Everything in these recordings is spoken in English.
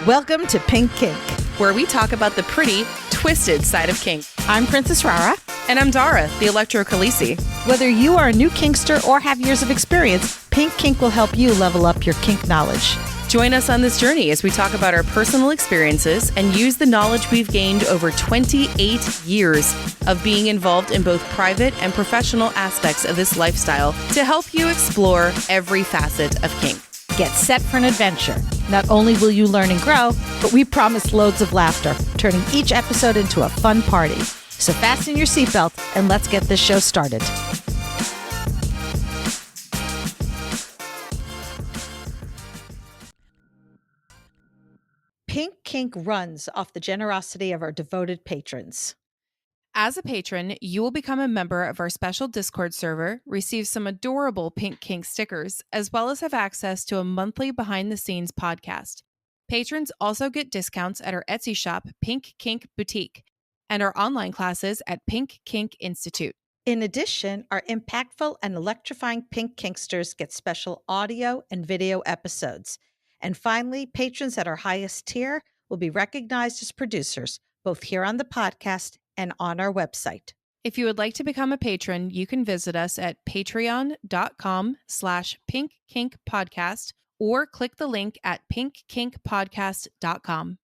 Welcome to Pink Kink, where we talk about the pretty, twisted side of kink. I'm Princess Rara. And I'm Dara, the Electro Khaleesi. Whether you are a new kinkster or have years of experience, Pink Kink will help you level up your kink knowledge. Join us on this journey as we talk about our personal experiences and use the knowledge we've gained over 28 years of being involved in both private and professional aspects of this lifestyle to help you explore every facet of kink. Get set for an adventure. Not only will you learn and grow, but we promise loads of laughter, turning each episode into a fun party. So fasten your seatbelt and let's get this show started. Pink Kink runs off the generosity of our devoted patrons. As a patron, you will become a member of our special Discord server, receive some adorable Pink Kink stickers, as well as have access to a monthly behind-the-scenes podcast. Patrons also get discounts at our Etsy shop, Pink Kink Boutique, and our online classes at Pink Kink Institute. In addition, our impactful and electrifying Pink Kinksters get special audio and video episodes. And finally, patrons at our highest tier will be recognized as producers, both here on the podcast and on our website. If you would like to become a patron, you can visit us at patreon.com/pinkkinkpodcast or click the link at pinkkinkpodcast.com.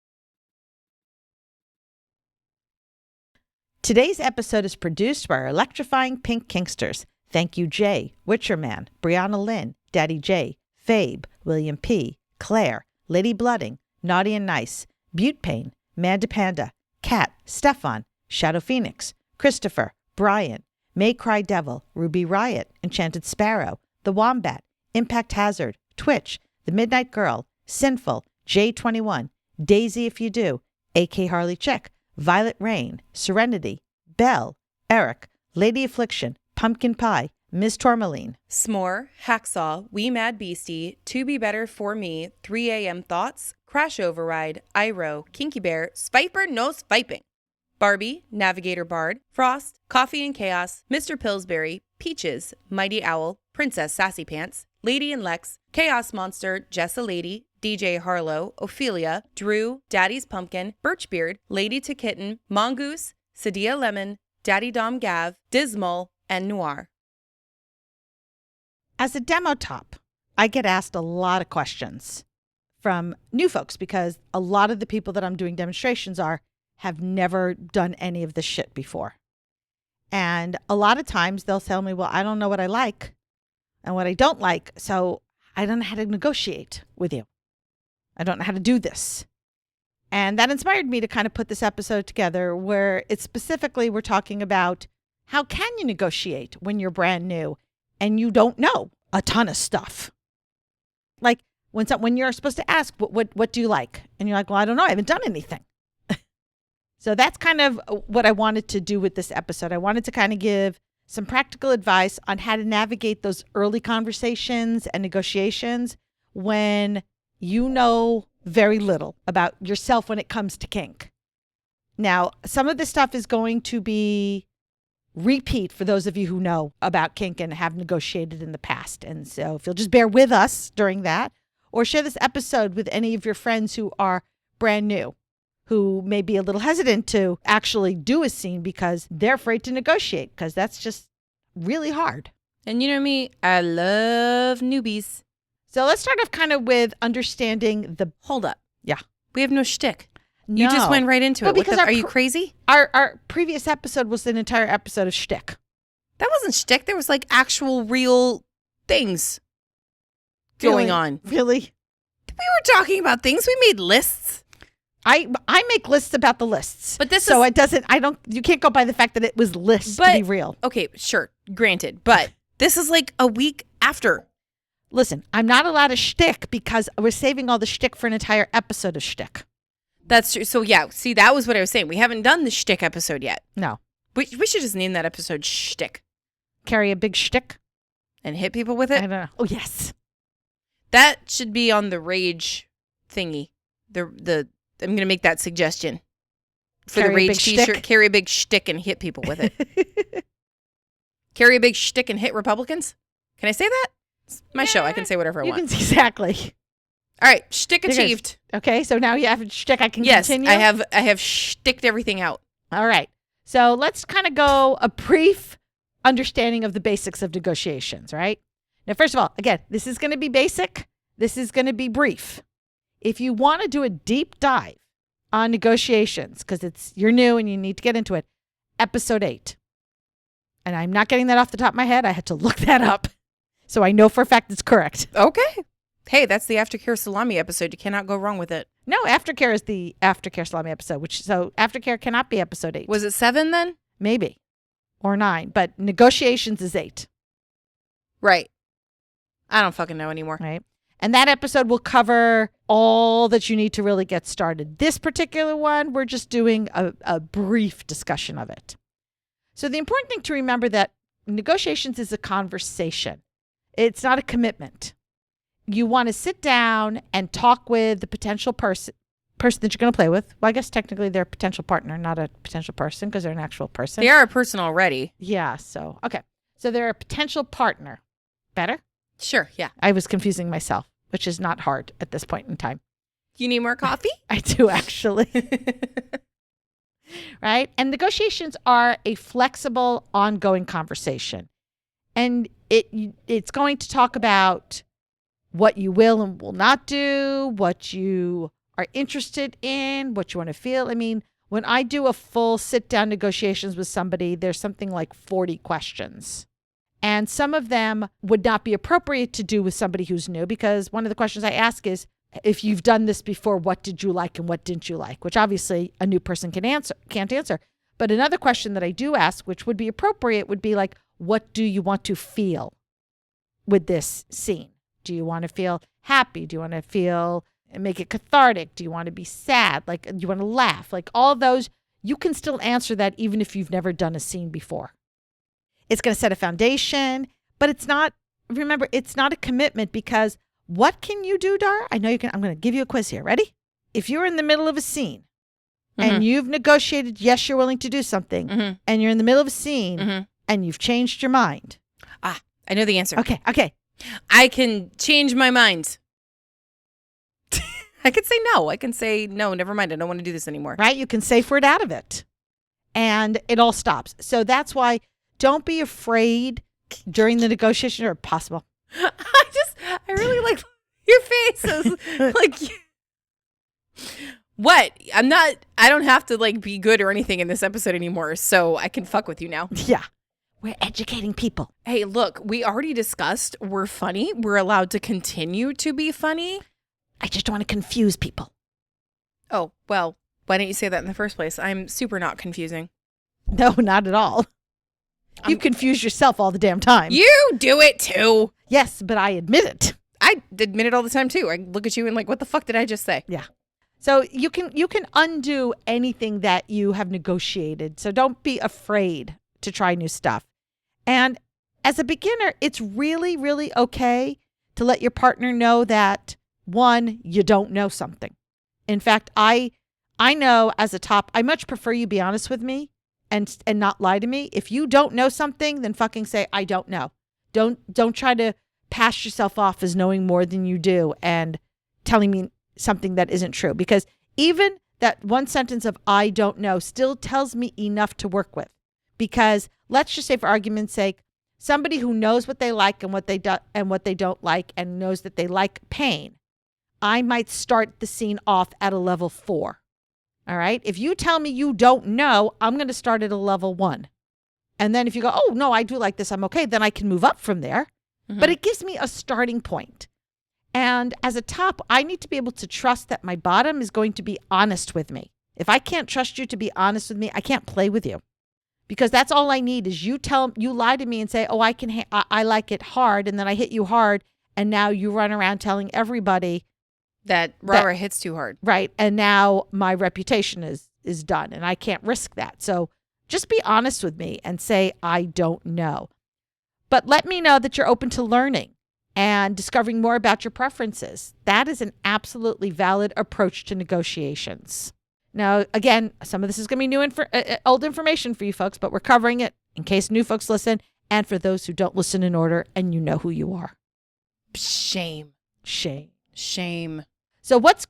Today's episode is produced by our electrifying Pink Kinksters. Thank you, Jay, Witcherman, Brianna Lynn, Daddy J, Fabe, William P, Claire, Lady Blooding, Naughty and Nice, Butte Pain, Manda Panda, Kat, Stefan, Shadow Phoenix, Christopher, Brian, May Cry Devil, Ruby Riot, Enchanted Sparrow, The Wombat, Impact Hazard, Twitch, The Midnight Girl, Sinful, J21, Daisy If You Do, AK Harley Chick, Violet Rain, Serenity, Belle, Eric, Lady Affliction, Pumpkin Pie, Ms. Tourmaline, S'more, Hacksaw, Wee Mad Beastie, To Be Better For Me, 3 a.m. Thoughts, Crash Override, Iro, Kinky Bear, Spiper No Spiping, Barbie, Navigator Bard, Frost, Coffee and Chaos, Mr. Pillsbury, Peaches, Mighty Owl, Princess Sassy Pants, Lady and Lex, Chaos Monster, Jessa Lady, DJ Harlow, Ophelia, Drew, Daddy's Pumpkin, Birchbeard, Lady to Kitten, Mongoose, Sadia Lemon, Daddy Dom Gav, Dismal, and Noir. As a demo top, I get asked a lot of questions from new folks because a lot of the people that I'm doing demonstrations have never done any of this shit before. And a lot of times they'll tell me, well, I don't know what I like and what I don't like, so I don't know how to negotiate with you. I don't know how to do this. And that inspired me to kind of put this episode together where it's specifically we're talking about how can you negotiate when you're brand new and you don't know a ton of stuff. Like when you're supposed to ask, what do you like? And you're like, well, I don't know. I haven't done anything. So that's kind of what I wanted to do with this episode. I wanted to kind of give some practical advice on how to navigate those early conversations and negotiations when you know very little about yourself when it comes to kink. Now, some of this stuff is going to be repeat for those of you who know about kink and have negotiated in the past. And so if you'll just bear with us during that, or share this episode with any of your friends who are brand new, who may be a little hesitant to actually do a scene because they're afraid to negotiate, because that's just really hard. And you know me, I love newbies. So let's start off kind of with understanding the... Hold up. Yeah. We have no shtick. No. You just went right into it. Because are you crazy? Our previous episode was an entire episode of shtick. That wasn't shtick. There was like actual real things going on. Really? We were talking about things. We made lists. I make lists about the lists. But this so it doesn't, you can't go by the fact that it was lists to be real. Okay, sure. Granted. But this is like a week after. Listen, I'm not allowed to shtick because we're saving all the shtick for an entire episode of shtick. That's true. So yeah, see, that was what I was saying. We haven't done the shtick episode yet. No. We should just name that episode Shtick. Carry a big shtick? And hit people with it? I don't know. Oh, yes. That should be on the rage thingy. I'm going to make that suggestion. For the rage t-shirt, carry a big shtick and hit people with it. Carry a big shtick and hit Republicans? Can I say that? It's my show. I can say whatever I want. Exactly. All right. Shtick achieved. Okay, so now you have a shtick. I can Yes, continue? I have shticked everything out. All right. So let's kind of go a brief understanding of the basics of negotiations, right? Now, first of all, again, this is going to be basic. This is going to be brief. If you want to do a deep dive on negotiations, because you're new and you need to get into it, episode 8. And I'm not getting that off the top of my head. I had to look that up. So I know for a fact it's correct. Okay. Hey, that's the Aftercare Salami episode. You cannot go wrong with it. No, Aftercare is the Aftercare Salami episode, so Aftercare cannot be episode 8. Was it 7 then? Maybe. Or 9. But negotiations is 8. Right. I don't fucking know anymore. Right. And that episode will cover all that you need to really get started. This particular one, we're just doing a brief discussion of it. So the important thing to remember that negotiations is a conversation. It's not a commitment. You want to sit down and talk with the potential person that you're going to play with. Well, I guess technically they're a potential partner, not a potential person, because they're an actual person. They are a person already. Yeah. So, okay. So they're a potential partner. Better? Sure. Yeah. I was confusing myself, which is not hard at this point in time. You need more coffee? I do, actually. Right? And negotiations are a flexible, ongoing conversation. And it's going to talk about what you will and will not do, what you are interested in, what you want to feel. I mean, when I do a full sit-down negotiations with somebody, there's something like 40 questions. And some of them would not be appropriate to do with somebody who's new, because one of the questions I ask is, if you've done this before, what did you like and what didn't you like? Which obviously a new person can't answer. But another question that I do ask, which would be appropriate, would be like, what do you want to feel with this scene? Do you want to feel happy? Do you want to feel, make it cathartic? Do you want to be sad? Like, do you want to laugh? Like, all those, you can still answer that even if you've never done a scene before. It's going to set a foundation, but it's not a commitment, because what can you do, Dar? I know you can. I'm going to give you a quiz here. Ready? If you're in the middle of a scene and you've negotiated, yes, you're willing to do something, and you're in the middle of a scene and you've changed your mind. Ah, I know the answer. Okay. I can change my mind. I could say no. I can say, no, never mind. I don't want to do this anymore. Right? You can safe word out of it. And it all stops. So that's why don't be afraid during the negotiation, or possible. I really like your faces. Like, what? I don't have to like be good or anything in this episode anymore, so I can fuck with you now. Yeah. We're educating people. Hey, look, we already discussed we're funny. We're allowed to continue to be funny. I just don't want to confuse people. Oh, well, why didn't you say that in the first place? I'm super not confusing. No, not at all. You confuse yourself all the damn time. You do it too. Yes, but I admit it. I admit it all the time too. I look at you and like, what the fuck did I just say? Yeah. So you can undo anything that you have negotiated. So don't be afraid to try new stuff. And as a beginner, it's really, really okay to let your partner know that, one, you don't know something. In fact, I know as a top, I much prefer you be honest with me and not lie to me. If you don't know something, then fucking say, I don't know. Don't try to pass yourself off as knowing more than you do and telling me something that isn't true. Because even that one sentence of I don't know still tells me enough to work with. Because let's just say, for argument's sake, somebody who knows what they like and what they don't like and knows that they like pain, I might start the scene off at a level 4. All right. If you tell me you don't know, I'm going to start at a level 1. And then if you go, oh, no, I do like this, I'm okay, then I can move up from there. But it gives me a starting point. And as a top, I need to be able to trust that my bottom is going to be honest with me. If I can't trust you to be honest with me, I can't play with you. Because that's all I need is you lie to me and say, oh, I like it hard. And then I hit you hard. And now you run around telling everybody that Rara hits too hard. Right. And now my reputation is done and I can't risk that. So just be honest with me and say, I don't know. But let me know that you're open to learning and discovering more about your preferences. That is an absolutely valid approach to negotiations. Now, again, some of this is going to be old information for you folks, but we're covering it in case new folks listen and for those who don't listen in order and you know who you are. Shame. So what's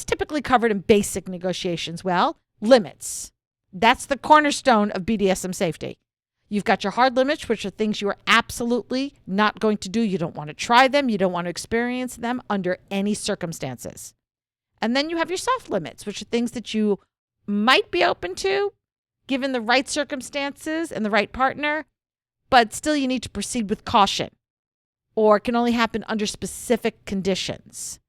typically covered in basic negotiations? Well, limits. That's the cornerstone of BDSM safety. You've got your hard limits, which are things you are absolutely not going to do. You don't want to try them. You don't want to experience them under any circumstances. And then you have your soft limits, which are things that you might be open to, given the right circumstances and the right partner, but still you need to proceed with caution, or it can only happen under specific conditions.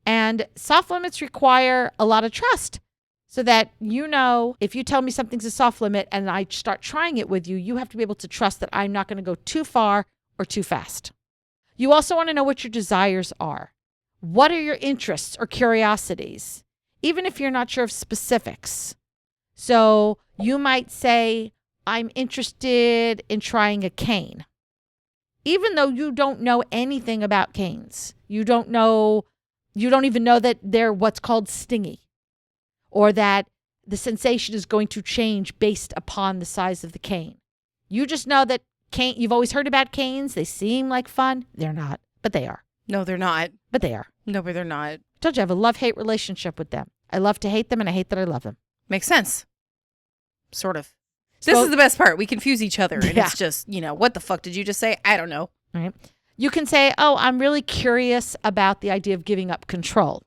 And soft limits require a lot of trust, so that if you tell me something's a soft limit and I start trying it with you, you have to be able to trust that I'm not going to go too far or too fast. You also want to know what your desires are. What are your interests or curiosities, even if you're not sure of specifics? So you might say, I'm interested in trying a cane, even though you don't know anything about canes. You don't even know that they're what's called stingy, or that the sensation is going to change based upon the size of the cane. You just know that you've always heard about canes. They seem like fun. They're not, but they are. No, they're not. But they are. No, but they're not. I told you I have a love-hate relationship with them. I love to hate them and I hate that I love them. Makes sense. Sort of. This is the best part. We confuse each other. And Yeah. It's just, what the fuck did you just say? I don't know. Right? You can say, oh, I'm really curious about the idea of giving up control.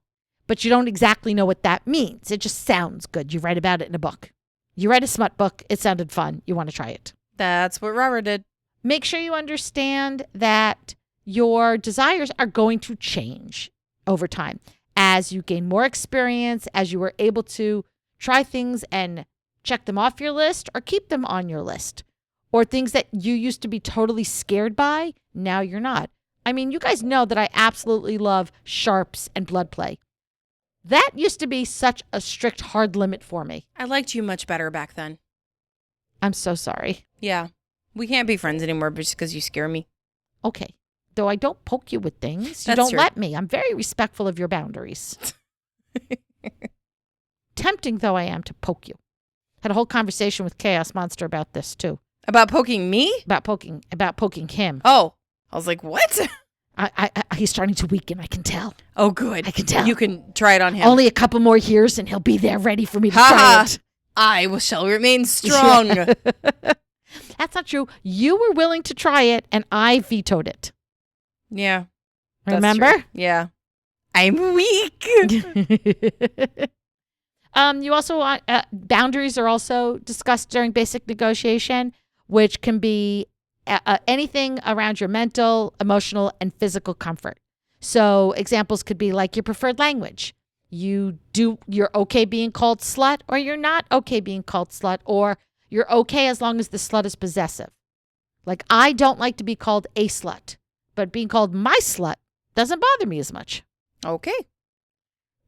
But you don't exactly know what that means. It just sounds good. You write about it in a book. You write a smut book. It sounded fun. You want to try it. That's what Robert did. Make sure you understand that your desires are going to change over time. As you gain more experience, as you are able to try things and check them off your list or keep them on your list. Or things that you used to be totally scared by, now you're not. I mean, you guys know that I absolutely love sharps and blood play. That used to be such a strict, hard limit for me. I liked you much better back then. I'm so sorry. Yeah. We can't be friends anymore just because you scare me. Okay. Though I don't poke you with things. You That's don't true. let me. I'm very respectful of your boundaries. Tempting though I am to poke you. Had a whole conversation with Chaos Monster about this too. About poking me? About poking him. Oh. I was like, what? He's starting to weaken, I can tell. Oh, good. I can tell. You can try it on him. Only a couple more years and he'll be there ready for me to try it. I shall remain strong. That's not true. You were willing to try it and I vetoed it. Yeah. That's Remember? true. Yeah. I'm weak. You also want boundaries are also discussed during basic negotiation, which can be anything around your mental, emotional, and physical comfort. So examples could be like your preferred language. You're okay being called slut, or you're not okay being called slut, or you're okay as long as the slut is possessive. Like, I don't like to be called a slut, but being called my slut doesn't bother me as much. Okay.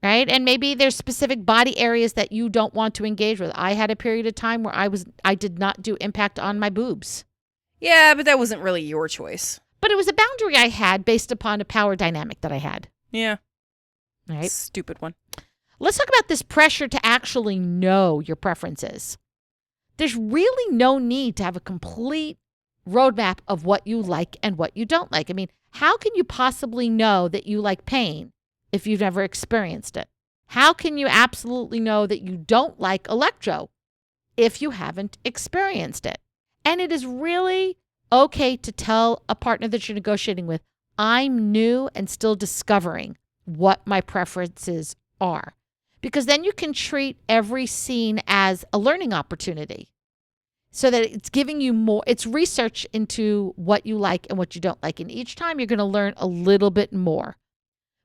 Right? And maybe there's specific body areas that you don't want to engage with. I had a period of time where I did not do impact on my boobs. Yeah, but that wasn't really your choice. But it was a boundary I had based upon a power dynamic that I had. Yeah. Right? Stupid one. Let's talk about this pressure to actually know your preferences. There's really no need to have a complete roadmap of what you like and what you don't like. I mean, how can you possibly know that you like pain if you've never experienced it? How can you absolutely know that you don't like electro if you haven't experienced it? And it is really okay to tell a partner that you're negotiating with, I'm new and still discovering what my preferences are. Because then you can treat every scene as a learning opportunity so that it's giving you more, it's research into what you like and what you don't like. And each time you're going to learn a little bit more.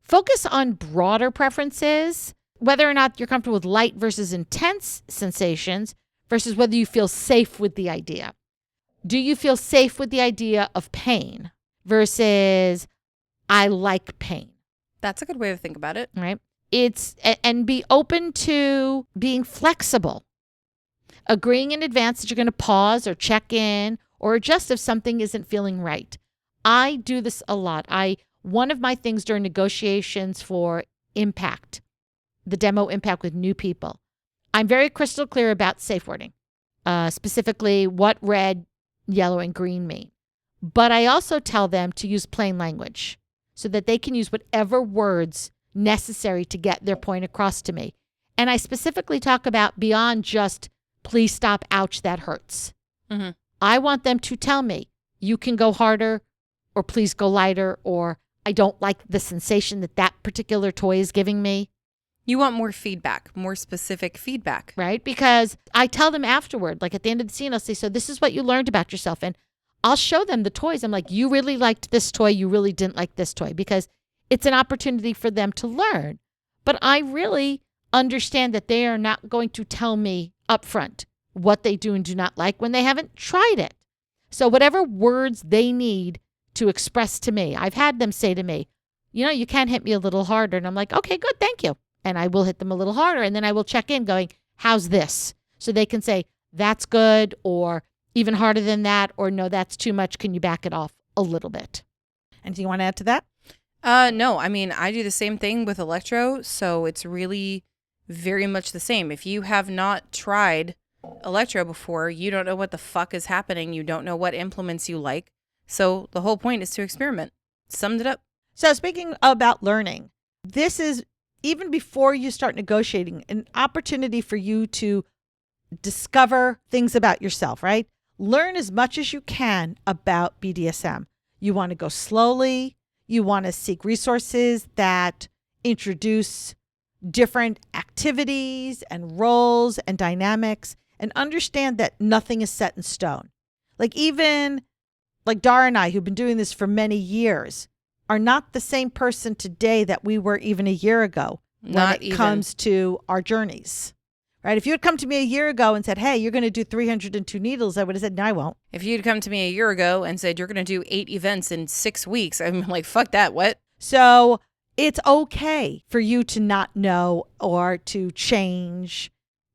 Focus on broader preferences, whether or not you're comfortable with light versus intense sensations versus whether you feel safe with the idea. Do you feel safe with the idea of pain versus I like pain? That's a good way to think about it. Right? And be open to being flexible. Agreeing in advance that you're going to pause or check in or adjust if something isn't feeling right. I do this a lot. One of my things during negotiations for impact, the demo impact with new people, I'm very crystal clear about safe wording, specifically what red, yellow, and green mean. But I also tell them to use plain language so that they can use whatever words necessary to get their point across to me. And I specifically talk about beyond just, please stop, ouch, that hurts. Mm-hmm. I want them to tell me, you can go harder, or please go lighter, or I don't like the sensation that particular toy is giving me. You want more feedback, more specific feedback. Right? Because I tell them afterward, like at the end of the scene, I'll say, so this is what you learned about yourself. And I'll show them the toys. I'm like, you really liked this toy. You really didn't like this toy, because it's an opportunity for them to learn. But I really understand that they are not going to tell me upfront what they do and do not like when they haven't tried it. So whatever words they need to express to me, I've had them say to me, you can hit me a little harder. And I'm like, okay, good, thank you. And I will hit them a little harder. And then I will check in going, how's this? So they can say, that's good, or even harder than that, or no, that's too much. Can you back it off a little bit? Anything you want to add to that? No, I mean, I do the same thing with electro. So it's really very much the same. If you have not tried electro before, you don't know what the fuck is happening. You don't know what implements you like. So the whole point is to experiment. Summed it up. So speaking about learning, this is, even before you start negotiating, an opportunity for you to discover things about yourself, right? Learn as much as you can about BDSM. You want to go slowly. You want to seek resources that introduce different activities and roles and dynamics, and understand that nothing is set in stone. Like even like Dara and I, who've been doing this for many years, are not the same person today that we were even a year ago when it comes to our journeys, right? If you had come to me a year ago and said, hey, you're going to do 302 needles, I would have said, no, I won't. If you'd come to me a year ago and said, you're going to do 8 events in 6 weeks, I'm like, fuck that, what? So it's okay for you to not know or to change,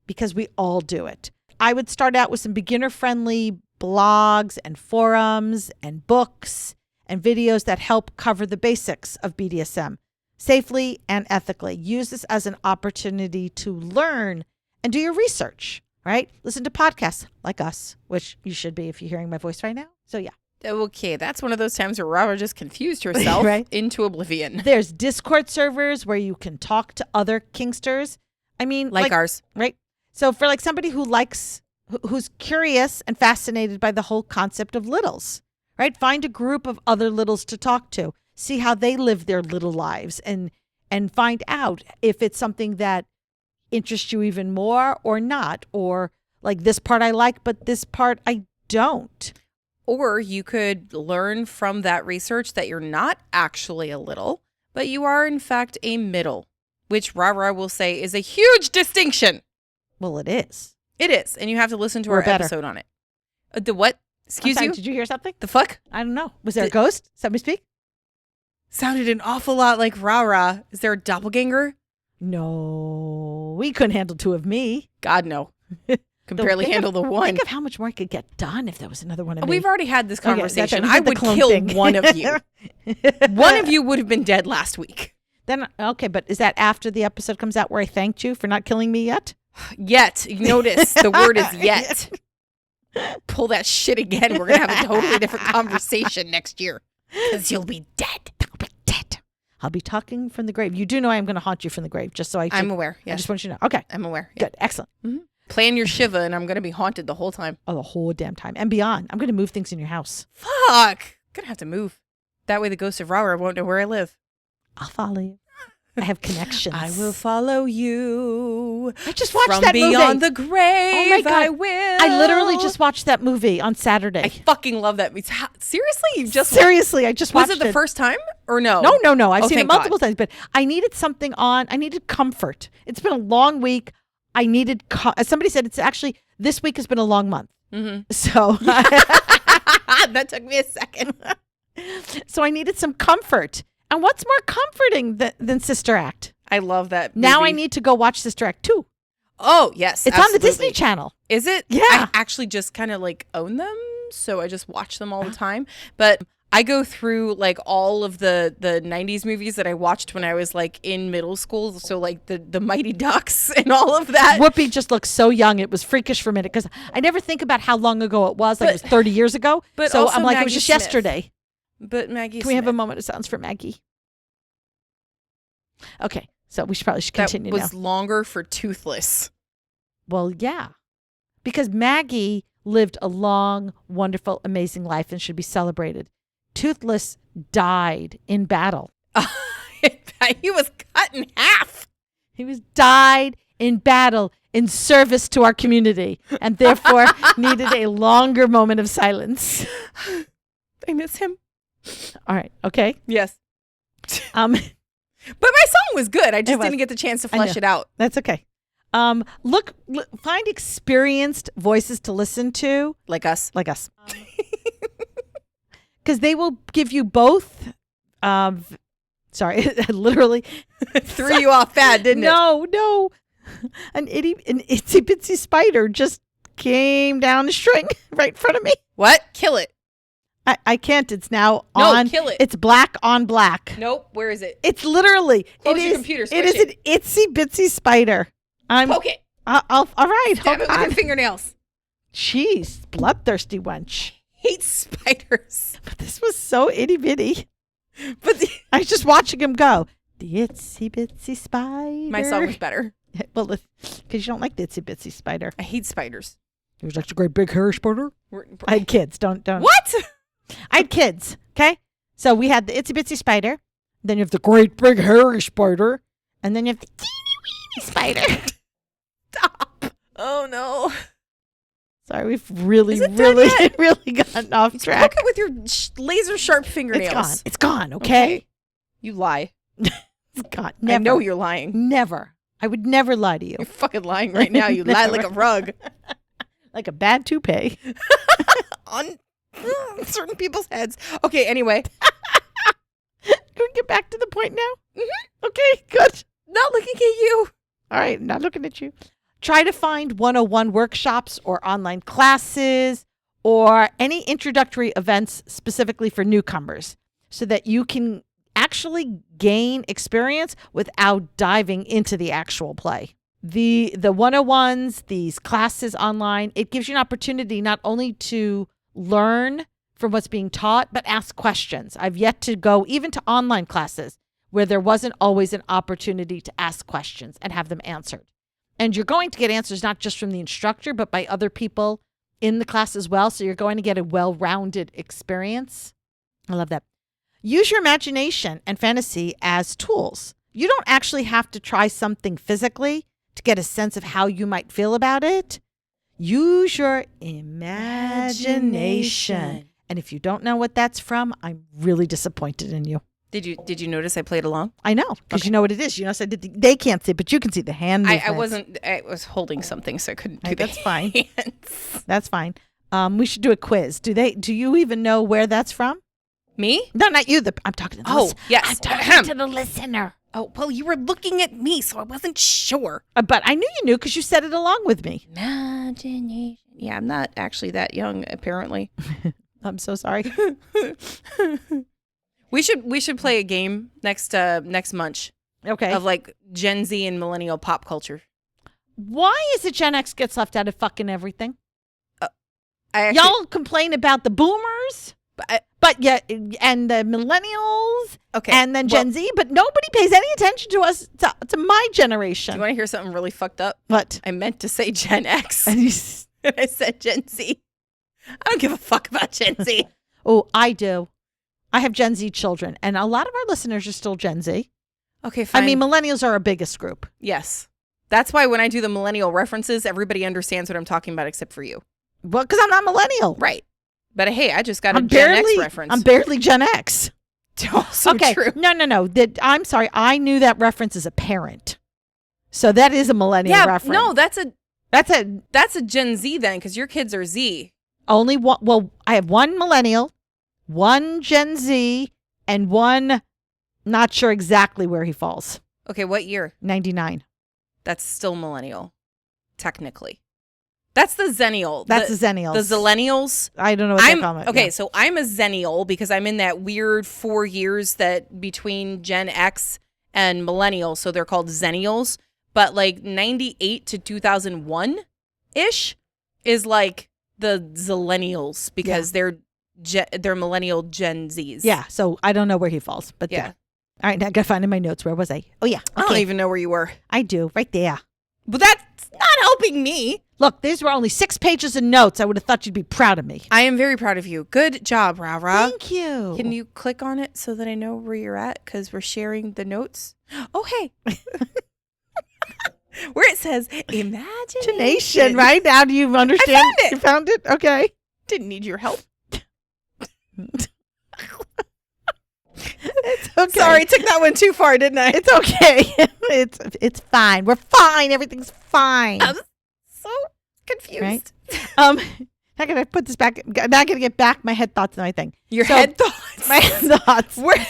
because we all do it. I would start out with some beginner-friendly blogs and forums and books and videos that help cover the basics of BDSM safely and ethically. Use this as an opportunity to learn and do your research, right? Listen to podcasts like us, which you should be if you're hearing my voice right now. So yeah. Okay, that's one of those times where Rara just confused herself right? into oblivion. There's Discord servers where you can talk to other kinksters. I mean, like ours. Right? So for like somebody who's curious and fascinated by the whole concept of littles, right? Find a group of other littles to talk to. See how they live their little lives, and find out if it's something that interests you even more or not, or like, this part I like, but this part I don't. Or you could learn from that research that you're not actually a little, but you are in fact a middle, which Rara will say is a huge distinction. Well, it is. It is. And you have to listen to our episode on it. The what? Excuse you? Did you hear something? The fuck? I don't know. Was there a ghost? Somebody speak? Sounded an awful lot like Rara. Is there a doppelganger? No. We couldn't handle 2 of me. God, no. Can barely handle the one. Think of how much more I could get done if there was another one of me. We've already had this conversation. Okay, I would kill one of you. One of you would have been dead last week. Then, okay, but is that after the episode comes out where I thanked you for not killing me yet? Yet. Notice the word is yet. Pull that shit again. We're going to have a totally different conversation next year. Because you'll be dead. I'll be dead. I'll be talking from the grave. You do know I'm going to haunt you from the grave, just so I'm aware. Yeah. I just want you to know. Okay. I'm aware. Yeah. Good. Excellent. Mm-hmm. Plan your Shiva and I'm going to be haunted the whole time. Oh, the whole damn time. And beyond. I'm going to move things in your house. Fuck. Going to have to move. That way the ghost of Rara won't know where I live. I'll follow you. I have connections. I will follow you. I just watched from that movie. beyond the grave. Oh my God. I will. I literally just watched that movie on Saturday. I fucking love that movie. Seriously? You just Seriously, I just watched it. Was it the first time or no? No. I've seen it thank multiple God. times, but I needed something on. I needed comfort. It's been a long week. I needed, as somebody said, it's actually, this week has been a long month. Mm-hmm. So that took me a second. So I needed some comfort. And what's more comforting than Sister Act? I love that movie. Now I need to go watch Sister Act 2. Oh, yes. It's absolutely. on the Disney Channel. Is it? Yeah. I actually just kind of like own them. So I just watch them all the time. But I go through like all of the 90s movies that I watched when I was like in middle school. So like the Mighty Ducks and all of that. Whoopi just looks so young. It was freakish for a minute because I never think about how long ago it was. Like it was 30 years ago. But so also I'm like, Maggie it was just Smith. yesterday. But Maggie Can we have a moment of silence for Maggie? Okay, so we probably should continue That was now. longer for toothless. Well, yeah, because Maggie lived a long, wonderful, amazing life and should be celebrated. Toothless died in battle. He was cut in half. He was died in battle in service to our community and therefore needed a longer moment of silence. I miss him. All right. Okay. Yes. Um, But my song was good. I just was. didn't get the chance to I know. flesh it out. that's okay. Look, find experienced voices to listen to Like us. like us. Because they will give you both. Sorry, literally Threw you off bad, didn't it? No. An itsy bitsy spider just came down the string right in front of me. What? Kill it. I can't. It's now No, on. kill it. It's black on black. Nope. Where is it? It's literally. Close it your is, computer, It is squish an itsy bitsy spider. Poke it. All right. Stab Hold it with on. your fingernails. Jeez, bloodthirsty wench. Hate spiders. But this was so itty bitty. But I was just watching him go. The itsy bitsy spider. my song was better. Well, because you don't like the itsy bitsy spider. I hate spiders. It was like a great big hairy spider. We're- I had kids. Don't. What? I had kids. Okay. So we had the itsy bitsy spider. Then you have the great big hairy spider. And then you have the teeny weeny spider. Stop. Oh no. Sorry, we've really, Is it done really, yet? really gotten off track. Poke it with your laser sharp fingernails. It's gone. It's gone. Okay. You lie. It's gone. Never. I know you're lying. Never. I would never lie to you. You're fucking lying right now. You lie like a rug. Like a bad toupee. On certain people's heads. Okay, anyway. Can we get back to the point now? Mm-hmm. Okay, good. Not looking at you. All right, not looking at you. Try to find 101 workshops or online classes or any introductory events specifically for newcomers so that you can actually gain experience without diving into the actual play. The 101s, these classes online, it gives you an opportunity not only to learn from what's being taught, but ask questions. I've yet to go even to online classes where there wasn't always an opportunity to ask questions and have them answered. And you're going to get answers not just from the instructor, but by other people in the class as well. So you're going to get a well-rounded experience. I love that. Use your imagination and fantasy as tools. You don't actually have to try something physically to get a sense of how you might feel about it. Use your imagination. And if you don't know what that's from, I'm really disappointed in you. Did you notice I played along? I know, because you know what it is. You know, so they can't see, but you can see the hand movements. I was holding something, so I couldn't do Right, that. that's fine. Hands. That's fine. We should do a quiz. Do you even know where that's from? Me? No, not you. I'm talking to the Oh, yes. I'm talking to the listener. Oh, well, you were looking at me, so I wasn't sure. But I knew you knew because you said it along with me. Imagination. Yeah, I'm not actually that young, apparently. I'm so sorry. We should play a game next month Okay. of like Gen Z and millennial pop culture. Why is it Gen X gets left out of fucking everything? Y'all, Y'all complain about the boomers, but yeah, and the millennials, okay, and then Gen Z, but nobody pays any attention to us, to my Do generation. you want to hear something really fucked up? What? I meant to say Gen X, And and I said Gen Z. I don't give a fuck about Gen Z. Oh, I do. I have Gen Z children, and a lot of our listeners are still Gen Z. Okay, fine. I mean, millennials are our biggest group. yes. That's why when I do the millennial references, everybody understands what I'm talking about except for you. Well, because I'm not millennial. Right. But hey, I just got a I'm Gen barely, X reference. I'm barely Gen X. Also okay. true. No. I'm sorry. I knew that reference as a parent. So that is a millennial reference. No, that's a a Gen Z then, because your kids are Z. only one. Well, I have one millennial, one Gen Z, and one not sure exactly where he falls. Okay, what year? 99. That's still millennial, technically. That's the Zennial. That's the Zennials. The Zillennials. I don't know what they call it. Okay, Yeah. so I'm a Zennial because I'm in that weird 4 years that between Gen X and millennial, so they're called Zennials. But like 98 to 2001-ish is like the Zillennials because they're millennial Gen Zs. Yeah. So I don't know where he falls, but Yeah. All right, now I got to find in my notes. Where was I? Oh, yeah. I don't even know where you were. I do. Right there. But that's not helping me. Look, these were only 6 pages of notes. I would have thought you'd be proud of me. I am very proud of you. Good job, Rara. Thank you. Can you click on it so that I know where you're at? Because we're sharing the notes. Oh, hey. Where it says imagination. Right? Now do you understand? I found it. You found it? Okay. Didn't need your help. It's okay. Sorry, took that one too far, didn't I? It's okay. It's fine. We're fine. Everything's fine. I'm so confused. Right? Not gonna put this back. Not gonna get back my head thoughts and my thing. Your head thoughts. My head thoughts. Where?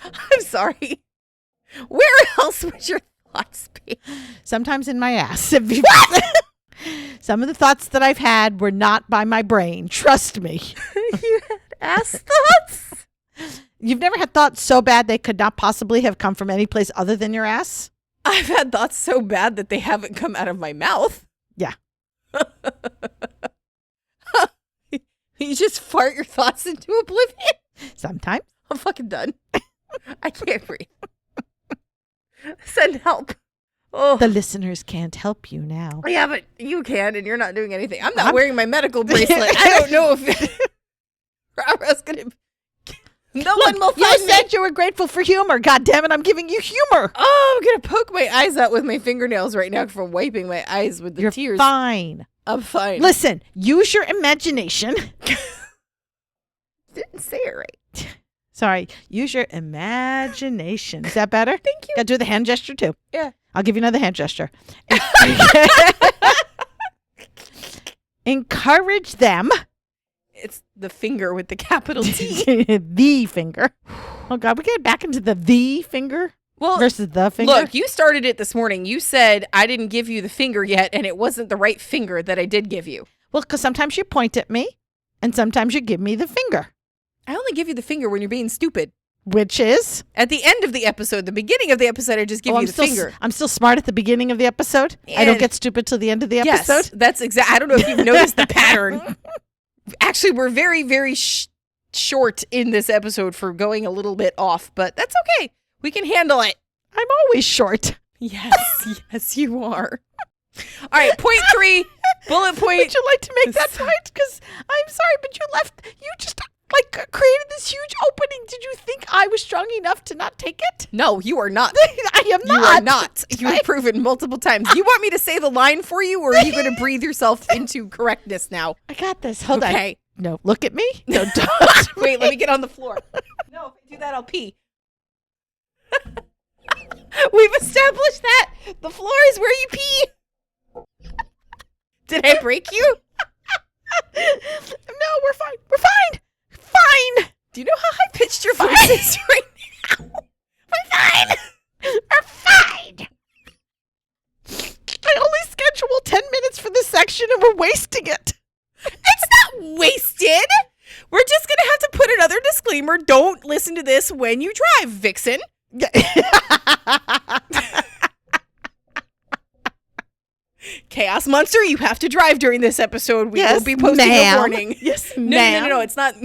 I'm sorry. Where else would your thoughts be? Sometimes in my ass. Some of the thoughts that I've had were not by my brain. Trust me. You had ass thoughts? You've never had thoughts so bad they could not possibly have come from any place other than your ass? I've had thoughts so bad that they haven't come out of my mouth. Yeah. You just fart your thoughts into oblivion? Sometimes. I'm fucking done. I can't breathe. Send help. Oh. The listeners can't help you now. Yeah, but you can, and you're not doing anything. I'm not wearing my medical bracelet. I don't know if Rara's gonna. No one will find You me. said you were grateful for humor. God damn it, I'm giving you humor. Oh, I'm gonna poke my eyes out with my fingernails right now from wiping my eyes with the You're tears. fine. I'm fine. Listen, use your imagination. Didn't say it right. Sorry, use your imagination. Is that better? Thank you. Gotta do the hand gesture too. Yeah. I'll give you another hand gesture. Encourage them. It's the finger with the capital T. The finger. Oh God, we get back into the finger versus the finger. Look, you started it this morning. You said I didn't give you the finger yet, and it wasn't the right finger that I did give you. Well, because sometimes you point at me, and sometimes you give me the finger. I only give you the finger when you're being stupid. Which is? At the end of the episode, the beginning of the episode, I just give you the finger. I'm still smart at the beginning of the episode. I don't get stupid till the end of the episode. Yes, that's exact. I don't know if you've noticed the pattern. Actually, we're very, very short in this episode for going a little bit off, but that's okay. We can handle it. I'm always short. Yes, yes, you are. All right, point 3, bullet point. Would you like to make that point? Because I'm sorry, but you just created this huge opening. Did you think I was strong enough to not take it? No, you are not. I am not. You are not. You've proven multiple times. You want me to say the line for you, or are you going to breathe yourself into correctness now? I got this. Hold on. Okay. No, look at me. No, don't. Wait, let me get on the floor. No, if I do that, I'll pee. We've established that the floor is where you pee. Did I break you? No, we're fine. We're fine. Fine. Do you know how high-pitched your voice is right now? We're fine. We're fine. I only scheduled 10 minutes for this section and we're wasting it. It's not wasted. We're just going to have to put another disclaimer. Don't listen to this when you drive, Vixen. Chaos Monster, you have to drive during this episode. We will be posting a warning. Yes, ma'am. No. It's not.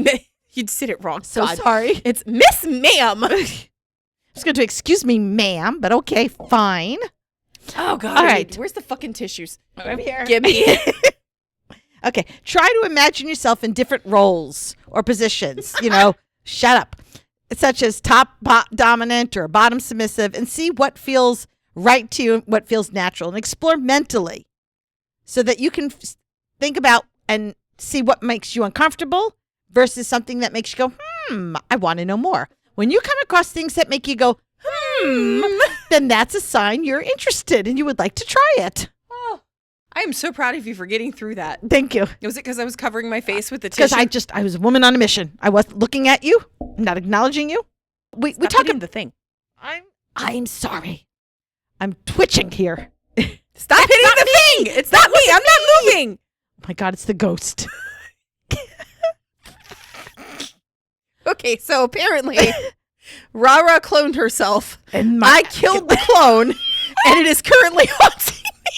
You said it wrong. So sorry. It's Miss Ma'am. I was going to excuse me, ma'am, but okay, fine. Oh, God. All right. Where's the fucking tissues? Over here. Give me. Okay. Try to imagine yourself in different roles or positions. Shut up. Such as top dominant or bottom submissive, and see what feels right to you and what feels natural, and explore mentally so that you can think about and see what makes you uncomfortable versus something that makes you go, I want to know more. When you come across things that make you go, then that's a sign you're interested and you would like to try it. Oh, I am so proud of you for getting through that. Thank you. Was it because I was covering my face with the tissue? Because I was a woman on a mission. I wasn't looking at you. I'm not acknowledging you. We talk about the thing. I'm sorry. I'm twitching here. Stop hitting the thing. It's not me. I'm not moving. Oh my God, it's the ghost. Okay, so apparently Rara cloned herself. And I killed the clone, and it is currently haunting me.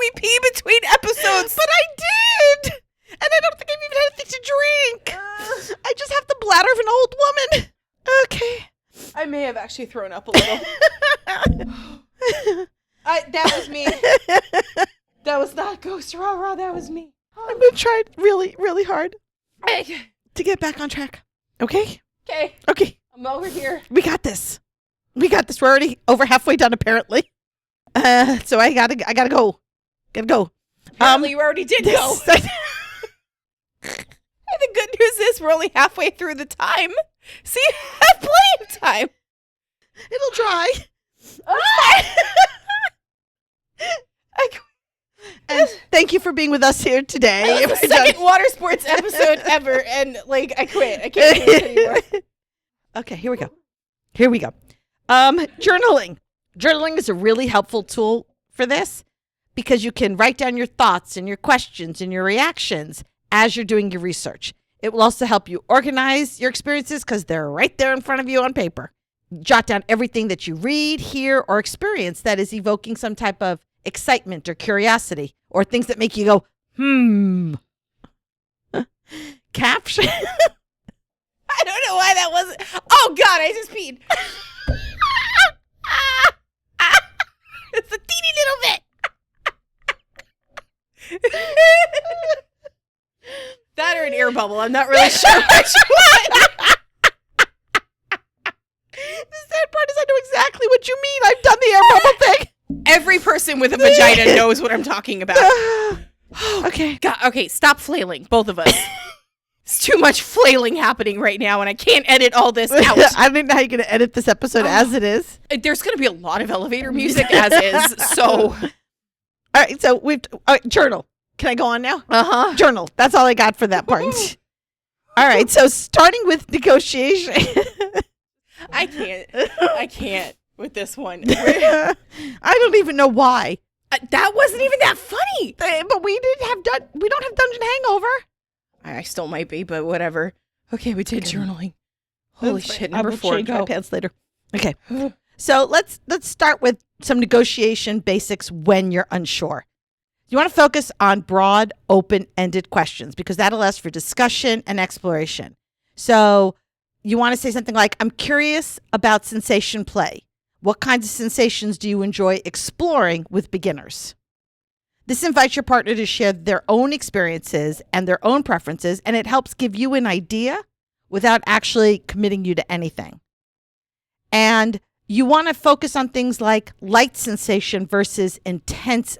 we pee between episodes? But I did. And I don't think I've even had anything to drink. I just have the bladder of an old woman. Okay. I may have actually thrown up a little. That was me. That was not Ghost Rah-Rah. That was me. I'm going to try really, really hard Okay. to get back on track. Okay? Okay. Okay. I'm over here. We got this. We got this. We're already over halfway done, apparently. So I gotta go. Gotta go. Apparently you already did go. And the good news is we're only halfway through the time. So you have plenty of time. It'll dry. And thank you for being with us here today. That was the second water sports episode ever, and I quit. I can't do this anymore. Okay, here we go. Journaling. Journaling is a really helpful tool for this because you can write down your thoughts and your questions and your reactions as you're doing your research. It will also help you organize your experiences because they're right there in front of you on paper. Jot down everything that you read, hear, or experience that is evoking some type of excitement or curiosity or things that make you go, Caption. I don't know why that wasn't. Oh, God, I just peed. It's a teeny little bit. That or an air bubble. I'm not really sure which one. The sad part is I know exactly what you mean. I've done the air bubble thing. Every person with a vagina knows what I'm talking about. Okay. God, okay, stop flailing, both of us. It's too much flailing happening right now, and I can't edit all this out. I don't know how you're going to edit this episode as it is. There's going to be a lot of elevator music as is, so. All right, so journal. Can I go on now? Uh-huh. Journal. That's all I got for that part. All right, so starting with negotiation. I can't with this one. I don't even know why. That wasn't even that funny. But we don't have Dungeon Hangover. I still might be, but whatever. Okay, we did journaling. Holy shit, number 4, change go. my pants later. Okay. So let's start with some negotiation basics when you're unsure. You want to focus on broad, open-ended questions because that allows for discussion and exploration. So you want to say something like, I'm curious about sensation play. What kinds of sensations do you enjoy exploring with beginners? This invites your partner to share their own experiences and their own preferences, and it helps give you an idea without actually committing you to anything. And you want to focus on things like light sensation versus intense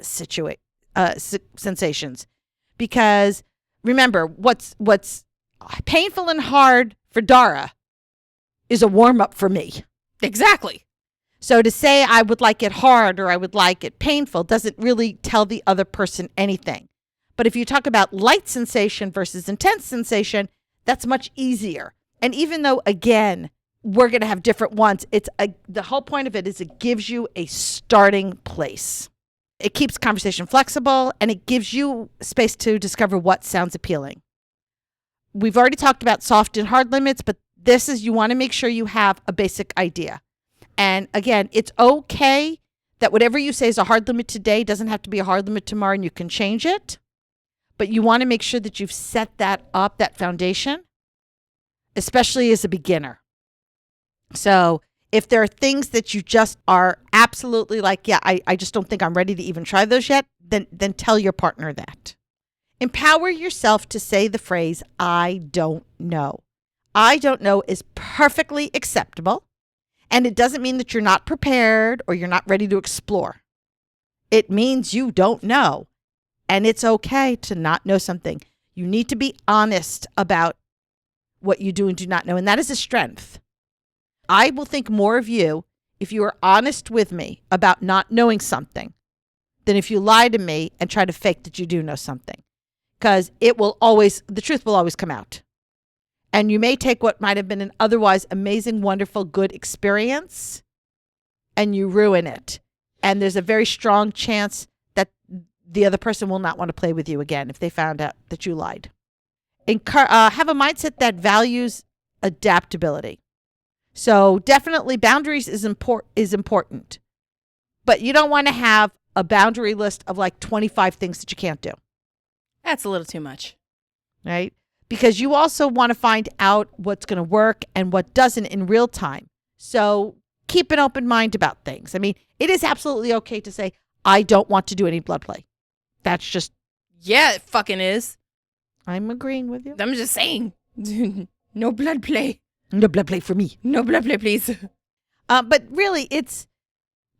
sensations. Because remember, what's painful and hard for Dara is a warm-up for me. Exactly. So to say I would like it hard or I would like it painful doesn't really tell the other person anything. But if you talk about light sensation versus intense sensation, that's much easier. And even though, again, we're going to have different ones, the whole point of it is it gives you a starting place. It keeps conversation flexible and it gives you space to discover what sounds appealing. We've already talked about soft and hard limits, but this is you want to make sure you have a basic idea. And again, it's okay that whatever you say is a hard limit today doesn't have to be a hard limit tomorrow and you can change it. But you want to make sure that you've set that up, that foundation, especially as a beginner. So if there are things that you just are absolutely like, yeah, I just don't think I'm ready to even try those yet, then tell your partner that. Empower yourself to say the phrase, I don't know. I don't know is perfectly acceptable. And it doesn't mean that you're not prepared or you're not ready to explore. It means you don't know. And it's okay to not know something. You need to be honest about what you do and do not know. And that is a strength. I will think more of you if you are honest with me about not knowing something than if you lie to me and try to fake that you do know something. Because the truth will always come out. And you may take what might have been an otherwise amazing, wonderful, good experience and you ruin it. And there's a very strong chance that the other person will not want to play with you again if they found out that you lied. Have a mindset that values adaptability. So definitely boundaries is important. But you don't want to have a boundary list of like 25 things that you can't do, That's a little too much. right? Because you also want to find out what's going to work and what doesn't in real time. So keep an open mind about things. I mean, it is absolutely okay to say, I don't want to do any blood play. That's just, Yeah, it fucking is. I'm agreeing with you. I'm just saying. No blood play. No blood play for me. No blood play, please. But really, it's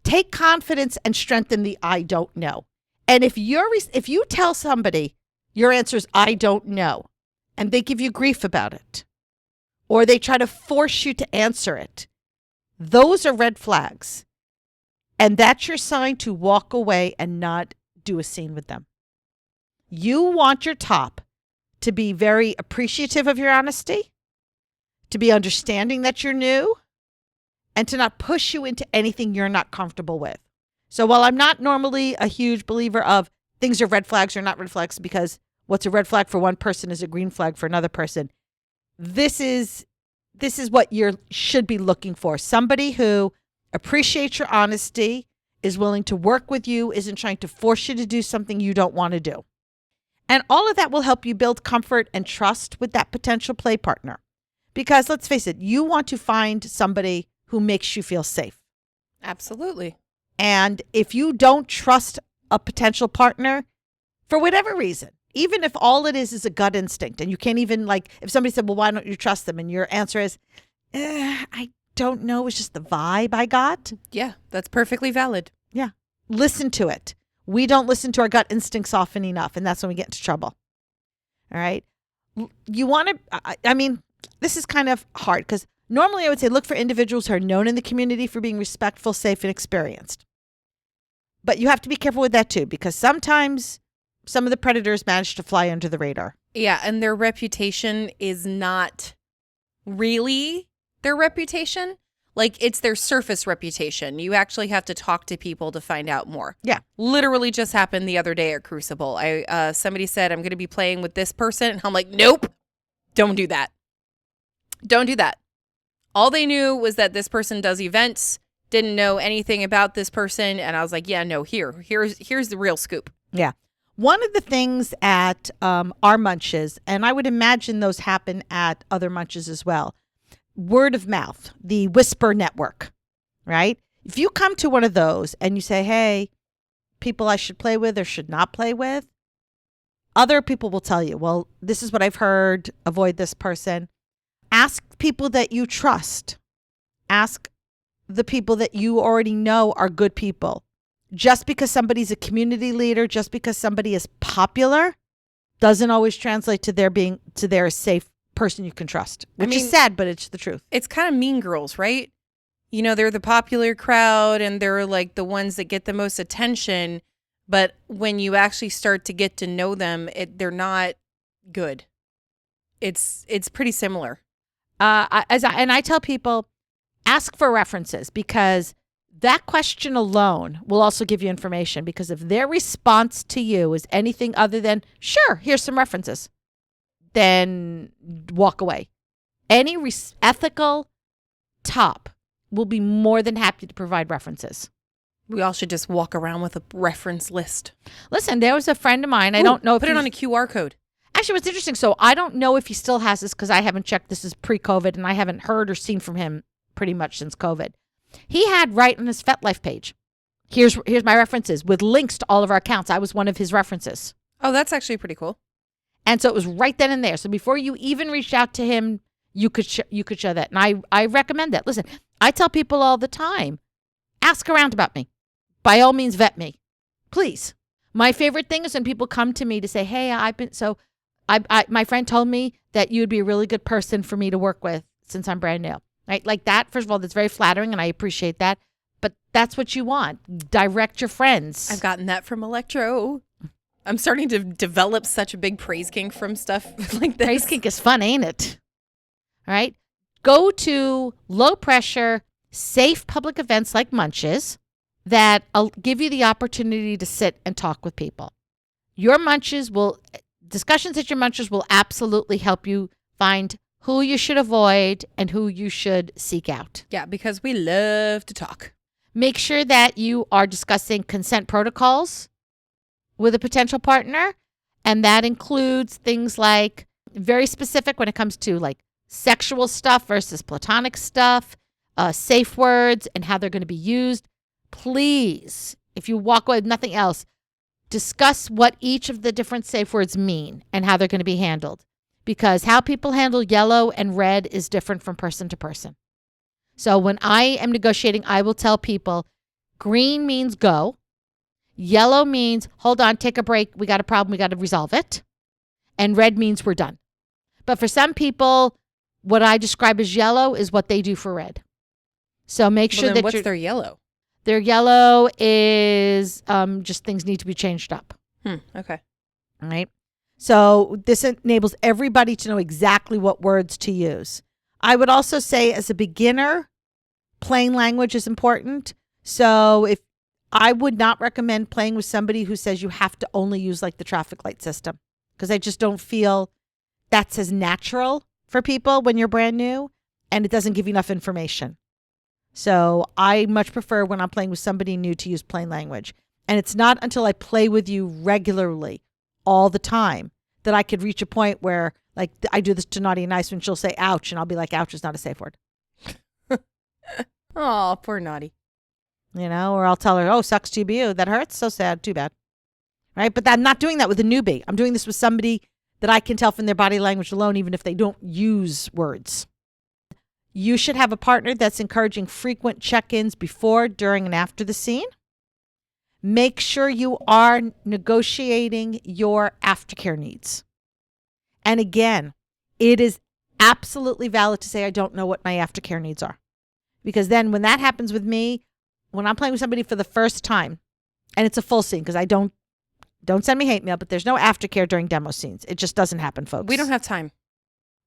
take confidence and strengthen the I don't know. And if you tell somebody your answer is I don't know, and they give you grief about it, or they try to force you to answer it, those are red flags. And that's your sign to walk away and not do a scene with them. You want your top to be very appreciative of your honesty, to be understanding that you're new, and to not push you into anything you're not comfortable with. So while I'm not normally a huge believer of things are red flags or not red flags, because what's a red flag for one person is a green flag for another person, this is what you should be looking for. Somebody who appreciates your honesty, is willing to work with you, isn't trying to force you to do something you don't want to do. And all of that will help you build comfort and trust with that potential play partner. Because let's face it, you want to find somebody who makes you feel safe. Absolutely. And if you don't trust a potential partner, for whatever reason, even if all it is a gut instinct, and you can't even, like, if somebody said, well, why don't you trust them? And your answer is, I don't know. It's just the vibe I got. Yeah, that's perfectly valid. Yeah. Listen to it. We don't listen to our gut instincts often enough, and that's when we get into trouble. All right. You want to, I mean, this is kind of hard because normally I would say look for individuals who are known in the community for being respectful, safe, and experienced. But you have to be careful with that too, because sometimes some of the predators manage to fly under the radar. Yeah, and their reputation is not really their reputation. Like, it's their surface reputation. You actually have to talk to people to find out more. Yeah. Literally just happened the other day at Crucible. Somebody said, I'm going to be playing with this person. And I'm like, nope, don't do that. Don't do that. All they knew was that this person does events, didn't know anything about this person. And I was like, yeah, no, here's the real scoop. Yeah. One of the things at our munches, and I would imagine those happen at other munches as well, word of mouth, the whisper network, right? If you come to one of those and you say, hey, people I should play with or should not play with, other people will tell you, well, this is what I've heard, avoid this person. Ask people that you trust. Ask the people that you already know are good people. Just because somebody's a community leader, just because somebody is popular, doesn't always translate to their safe person you can trust, which is sad, but it's the truth. It's kind of Mean Girls, right? You know, they're the popular crowd and they're like the ones that get the most attention. But when you actually start to get to know them, they're not good. It's pretty similar. I tell people, ask for references, because that question alone will also give you information. Because if their response to you is anything other than, sure, here's some references, then walk away. Any ethical top will be more than happy to provide references. We all should just walk around with a reference list. Listen, there was a friend of mine. I don't know if put it on a QR code. Actually, what's interesting, so I don't know if he still has this because I haven't checked. This is pre-COVID, and I haven't heard or seen from him pretty much since COVID. He had right on his FetLife page, here's my references with links to all of our accounts. I was one of his references. Oh, that's actually pretty cool. And so it was right then and there. So before you even reached out to him, you could show that. And I recommend that. Listen, I tell people all the time, ask around about me. By all means, vet me. Please. My favorite thing is when people come to me to say, hey, my friend told me that you'd be a really good person for me to work with since I'm brand new. Right? Like that, first of all, that's very flattering and I appreciate that. But that's what you want. Direct your friends. I've gotten that from Electro. I'm starting to develop such a big praise kink from stuff like this. Praise kink is fun, ain't it? All right. Go to low pressure, safe public events like munches that give you the opportunity to sit and talk with people. Discussions at your munches will absolutely help you find who you should avoid and who you should seek out. Yeah, because we love to talk. Make sure that you are discussing consent protocols with a potential partner. And that includes things like very specific when it comes to like sexual stuff versus platonic stuff, safe words and how they're going to be used. Please, if you walk away with nothing else, discuss what each of the different safe words mean and how they're going to be handled. Because how people handle yellow and red is different from person to person. So when I am negotiating, I will tell people green means go. Yellow means hold on, take a break. We got a problem. We got to resolve it. And red means we're done. But for some people, what I describe as yellow is what they do for red. So make sure that what's their yellow? Their yellow is just things need to be changed up. Okay. All right. So this enables everybody to know exactly what words to use. I would also say as a beginner, plain language is important. So if I would not recommend playing with somebody who says you have to only use like the traffic light system, because I just don't feel that's as natural for people when you're brand new and it doesn't give you enough information. So I much prefer when I'm playing with somebody new to use plain language. And it's not until I play with you regularly all the time that I could reach a point where like I do this to Naughty and Nice when she'll say ouch and I'll be like, ouch is not a safe word. Oh, poor Naughty. You know, or I'll tell her, oh, sucks to be you. That hurts. So sad. Too bad. Right. But I'm not doing that with a newbie. I'm doing this with somebody that I can tell from their body language alone, even if they don't use words. You should have a partner that's encouraging frequent check-ins before, during, and after the scene. Make sure you are negotiating your aftercare needs. And again, it is absolutely valid to say, I don't know what my aftercare needs are. Because then when that happens with me, when I'm playing with somebody for the first time, and it's a full scene, because I don't send me hate mail, but there's no aftercare during demo scenes. It just doesn't happen, folks. We don't have time.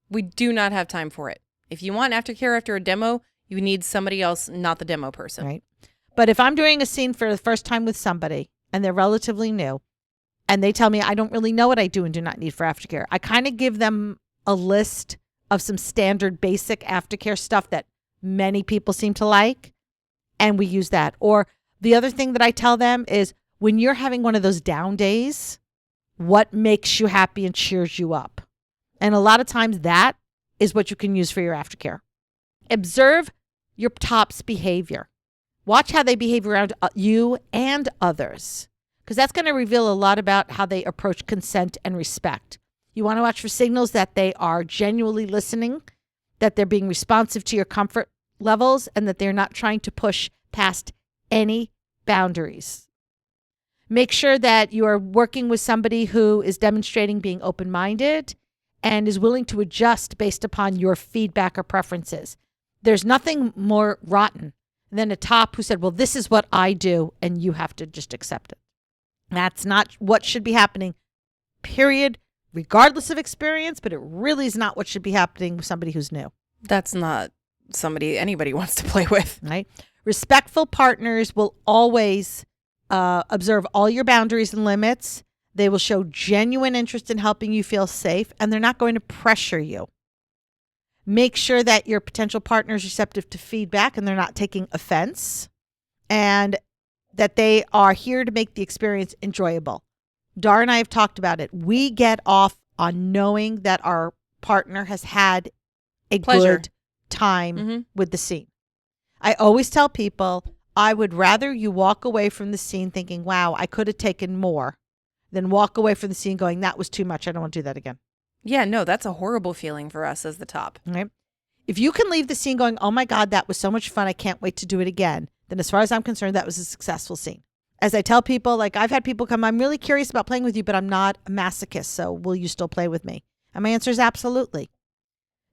We do not have time for it. If you want aftercare after a demo, you need somebody else, not the demo person. Right. But if I'm doing a scene for the first time with somebody and they're relatively new and they tell me I don't really know what I do and do not need for aftercare, I kind of give them a list of some standard basic aftercare stuff that many people seem to like. And we use that. Or the other thing that I tell them is when you're having one of those down days, what makes you happy and cheers you up? And a lot of times that is what you can use for your aftercare. Observe your top's behavior. Watch how they behave around you and others, because that's going to reveal a lot about how they approach consent and respect. You want to watch for signals that they are genuinely listening, that they're being responsive to your comfort levels, and that they're not trying to push past any boundaries. Make sure that you are working with somebody who is demonstrating being open-minded and is willing to adjust based upon your feedback or preferences. There's nothing more rotten than a top who said, well, this is what I do, and you have to just accept it. That's not what should be happening, period, regardless of experience, but it really is not what should be happening with somebody who's new. That's not somebody anybody wants to play with. Right? Respectful partners will always observe all your boundaries and limits. They will show genuine interest in helping you feel safe, and they're not going to pressure you. Make sure that your potential partner is receptive to feedback and they're not taking offense, and that they are here to make the experience enjoyable. Dar and I have talked about it. We get off on knowing that our partner has had a Pleasure. good time with the scene. I always tell people, I would rather you walk away from the scene thinking, wow, I could have taken more, than walk away from the scene going, that was too much. I don't want to do that again. Yeah, no, that's a horrible feeling for us as the top. Right? If you can leave the scene going, oh my God, that was so much fun, I can't wait to do it again, then as far as I'm concerned, that was a successful scene. As I tell people, like I've had people come, I'm really curious about playing with you, but I'm not a masochist, so will you still play with me? And my answer is absolutely.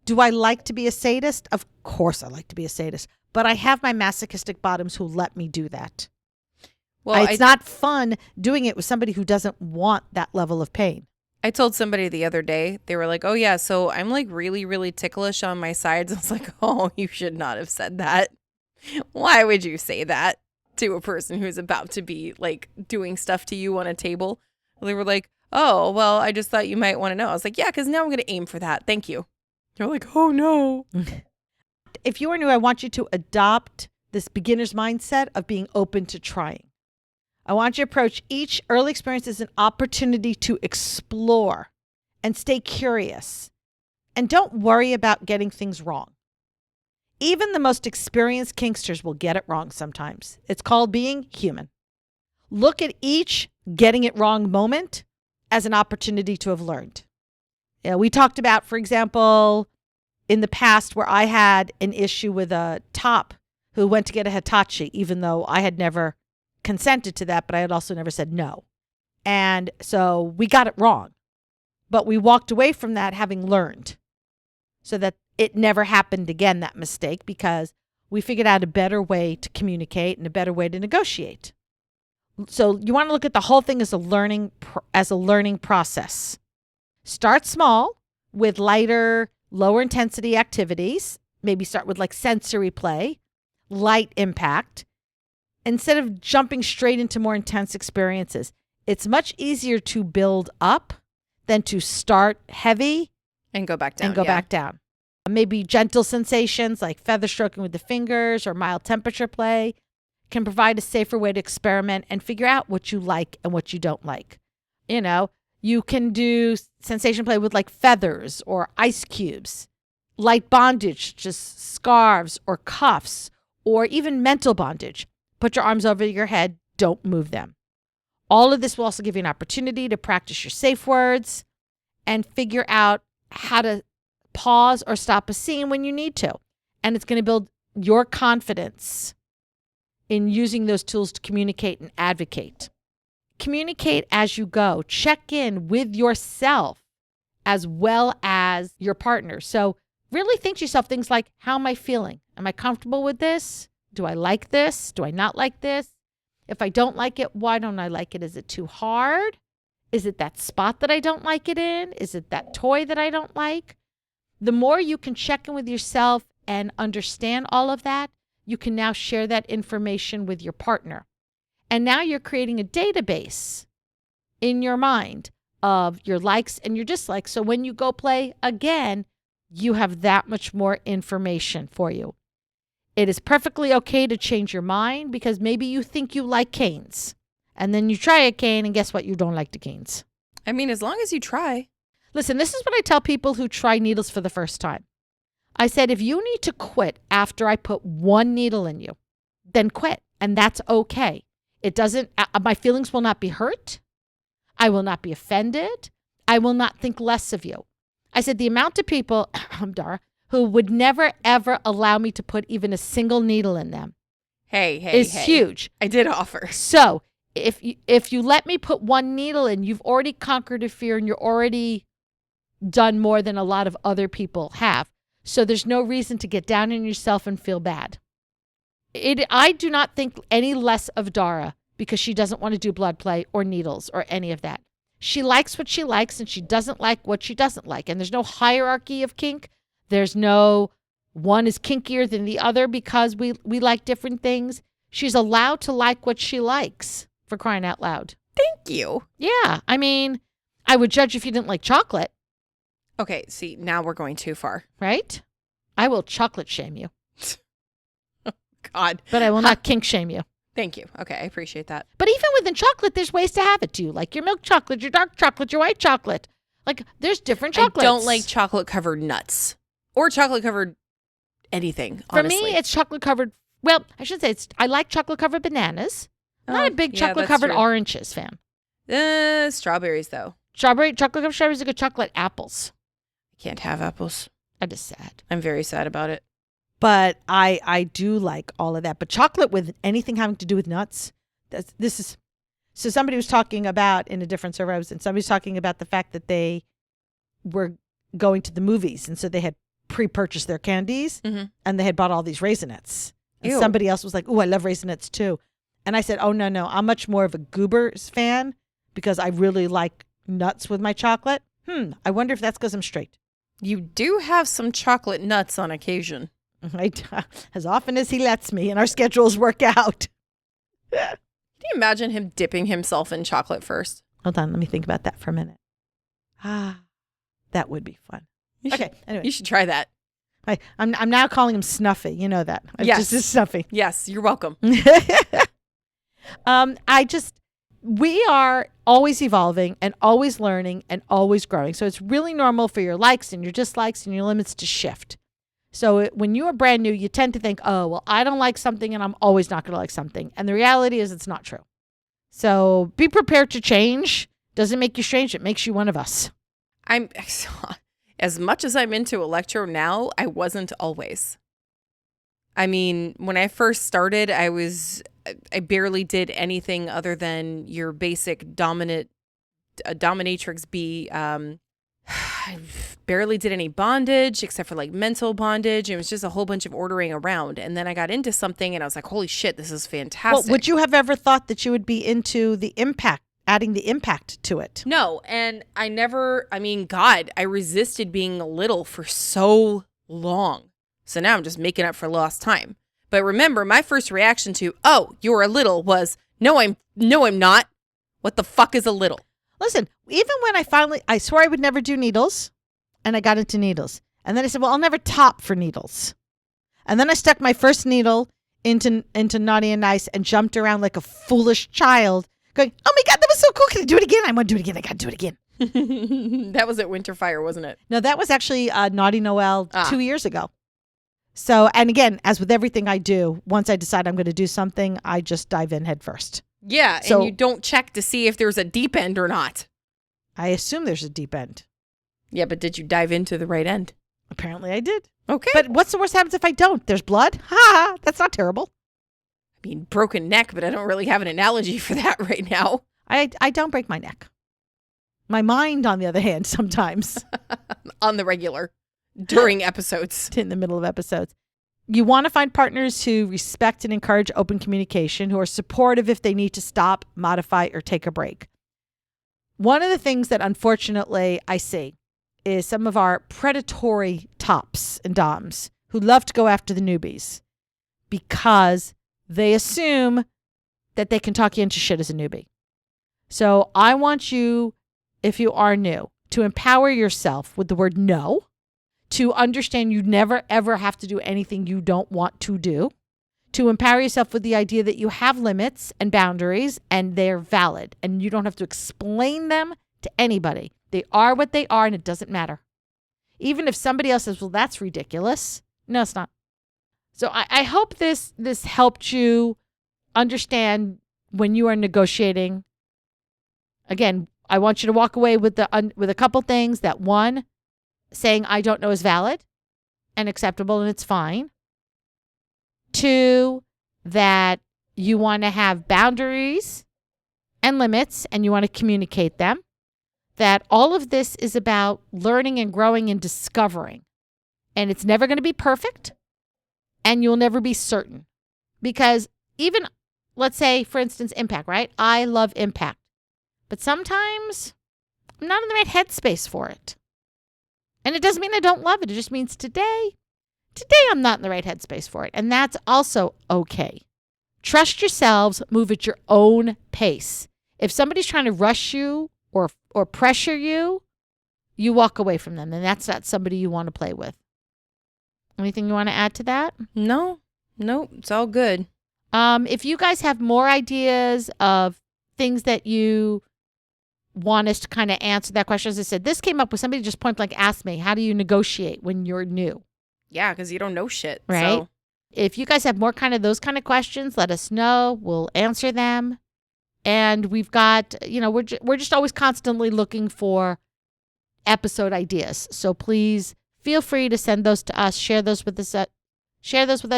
Do I like to be a sadist? Of course I like to be a sadist, but I have my masochistic bottoms who let me do that. Well, it's not fun doing it with somebody who doesn't want that level of pain. I told somebody the other day, they were like, oh yeah, so I'm like really, really ticklish on my sides. I was like, oh, you should not have said that. Why would you say that to a person who's about to be like doing stuff to you on a table? They were like, oh, well, I just thought you might want to know. I was like, yeah, because now I'm going to aim for that. Thank you. They're like, oh no. If you are new, I want you to adopt this beginner's mindset of being open to trying. I want you to approach each early experience as an opportunity to explore and stay curious. And don't worry about getting things wrong. Even the most experienced kinksters will get it wrong sometimes. It's called being human. Look at each getting it wrong moment as an opportunity to have learned. We talked about, for example, in the past where I had an issue with a top who went to get a Hitachi, even though I had never consented to that, but I had also never said no. And so we got it wrong. But we walked away from that having learned so that it never happened again, that mistake, because we figured out a better way to communicate and a better way to negotiate. So you want to look at the whole thing as a learning process. Start small with lighter, lower intensity activities. Maybe start with like sensory play, light impact, instead of jumping straight into more intense experiences. It's much easier to build up than to start heavy and go back down. Back down. Maybe gentle sensations like feather stroking with the fingers or mild temperature play can provide a safer way to experiment and figure out what you like and what you don't like. You can do sensation play with like feathers or ice cubes, light bondage, just scarves or cuffs, or even mental bondage. Put your arms over your head, don't move them. All of this will also give you an opportunity to practice your safe words and figure out how to pause or stop a scene when you need to. And it's going to build your confidence in using those tools to communicate and advocate. Communicate as you go. Check in with yourself as well as your partner. So really think to yourself things like, how am I feeling? Am I comfortable with this? Do I like this? Do I not like this? If I don't like it, why don't I like it? Is it too hard? Is it that spot that I don't like it in? Is it that toy that I don't like? The more you can check in with yourself and understand all of that, you can now share that information with your partner. And now you're creating a database in your mind of your likes and your dislikes. So when you go play again, you have that much more information for you. It is perfectly okay to change your mind because maybe you think you like canes. And then you try a cane and guess what? You don't like the canes. I mean, as long as you try. Listen, this is what I tell people who try needles for the first time. I said, if you need to quit after I put one needle in you, then quit. And that's okay. It doesn't, my feelings will not be hurt. I will not be offended. I will not think less of you. I said, the amount of people, Dara, who would never, ever allow me to put even a single needle in them is huge. I did offer. So if you let me put one needle in, you've already conquered a fear and you're already done more than a lot of other people have. So there's no reason to get down on yourself and feel bad. I do not think any less of Dara because she doesn't want to do blood play or needles or any of that. She likes what she likes and she doesn't like what she doesn't like. And there's no hierarchy of kink. There's no one is kinkier than the other because we like different things. She's allowed to like what she likes, for crying out loud. Thank you. Yeah. I mean, I would judge if you didn't like chocolate. Okay, see, now we're going too far. Right? I will chocolate shame you. God. But I will not kink shame you. Thank you. Okay, I appreciate that. But even within chocolate, there's ways to have it too. Like your milk chocolate, your dark chocolate, your white chocolate. Like there's different chocolates. I don't like chocolate-covered nuts. Or chocolate-covered anything, honestly. For me, it's chocolate-covered. Well, I should say I like chocolate-covered bananas. I'm not a big chocolate-covered oranges fan. Strawberries, though. Chocolate-covered strawberries are good. Chocolate apples. I can't have apples. I'm just sad. I'm very sad about it. But I do like all of that. But chocolate with anything having to do with nuts, so somebody was talking about in a different server, and somebody was talking about the fact that they were going to the movies, and so they had pre-purchased their candies, and they had bought all these Raisinets. And somebody else was like, "Oh, I love Raisinets too." And I said, "Oh, no, I'm much more of a Goobers fan because I really like nuts with my chocolate." I wonder if that's because I'm straight. You do have some chocolate nuts on occasion. As often as he lets me and our schedules work out. Can you imagine him dipping himself in chocolate first? Hold on, let me think about that for a minute. That would be fun. Okay, anyway. You should try that. I'm now calling him Snuffy. You know that. Yes. Just Snuffy. Yes, you're welcome. We are always evolving and always learning and always growing. So it's really normal for your likes and your dislikes and your limits to shift. So when you are brand new, you tend to think, oh, well, I don't like something and I'm always not going to like something. And the reality is it's not true. So be prepared to change. Doesn't make you strange. It makes you one of us. I'm as much as I'm into electro now, I wasn't always. I mean, when I first started, I barely did anything other than your basic dominatrix B. I barely did any bondage except for like mental bondage. It was just a whole bunch of ordering around. And then I got into something and I was like, holy shit, this is fantastic. Well, would you have ever thought that you would be into the impact, adding the impact to it? No. And God, I resisted being a little for so long. So now I'm just making up for lost time. But remember, my first reaction to, oh, you're a little was, no, I'm not. What the fuck is a little? Listen, even when I swore I would never do needles, and I got into needles. And then I said, well, I'll never top for needles. And then I stuck my first needle into Naughty and Nice and jumped around like a foolish child going, oh my God, that was so cool. Can I do it again? I want to do it again. I got to do it again. That was at Winterfire, wasn't it? No, that was actually Naughty Noel 2 years ago. So, and again, as with everything I do, once I decide I'm going to do something, I just dive in head first. Yeah, so, and you don't check to see if there's a deep end or not. I assume there's a deep end. Yeah, but did you dive into the right end? Apparently I did. Okay. But what's the worst happens if I don't? There's blood? Ha! That's not terrible. I mean, broken neck, but I don't really have an analogy for that right now. I don't break my neck. My mind, on the other hand, sometimes. On the regular. During episodes. In the middle of episodes. You want to find partners who respect and encourage open communication, who are supportive if they need to stop, modify, or take a break. One of the things that unfortunately I see is some of our predatory tops and doms who love to go after the newbies because they assume that they can talk you into shit as a newbie. So I want you, if you are new, to empower yourself with the word no, to understand you never, ever have to do anything you don't want to do, to empower yourself with the idea that you have limits and boundaries and they're valid and you don't have to explain them to anybody. They are what they are and it doesn't matter. Even if somebody else says, well, that's ridiculous. No, it's not. So I hope this helped you understand when you are negotiating. Again, I want you to walk away with a couple things. That one, saying I don't know is valid and acceptable and it's fine. Two, that you want to have boundaries and limits and you want to communicate them. That all of this is about learning and growing and discovering. And it's never going to be perfect and you'll never be certain. Because even, let's say, for instance, impact, right? I love impact. But sometimes I'm not in the right headspace for it. And it doesn't mean I don't love it. It just means today I'm not in the right headspace for it. And that's also okay. Trust yourselves, move at your own pace. If somebody's trying to rush you or pressure you, you walk away from them. And that's not somebody you want to play with. Anything you want to add to that? No, it's all good. If you guys have more ideas of things that you want us to kind of answer that question. As I said, this came up with somebody just point blank asked me, how do you negotiate when you're new? Yeah, because you don't know shit. Right. So. If you guys have more kind of those kind of questions, let us know. We'll answer them. And we've got, we're just always constantly looking for episode ideas. So please feel free to send those to us. Share those with us.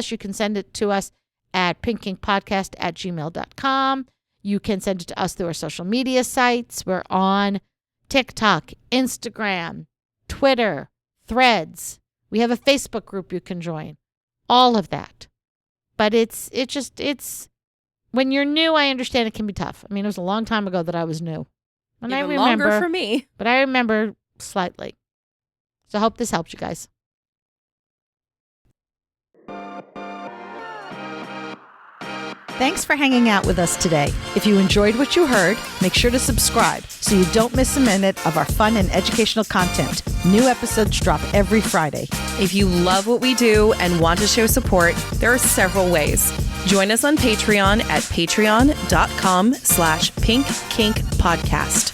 You can send it to us at pinkkinkpodcast@gmail.com. You can send it to us through our social media sites. We're on TikTok, Instagram, Twitter, Threads. We have a Facebook group you can join. All of that. But it's when you're new, I understand it can be tough. I mean, it was a long time ago that I was new. And even I remember, longer for me. But I remember slightly. So I hope this helped you guys. Thanks for hanging out with us today. If you enjoyed what you heard, make sure to subscribe so you don't miss a minute of our fun and educational content. New episodes drop every Friday. If you love what we do and want to show support, there are several ways. Join us on Patreon at patreon.com/pinkkinkpodcast.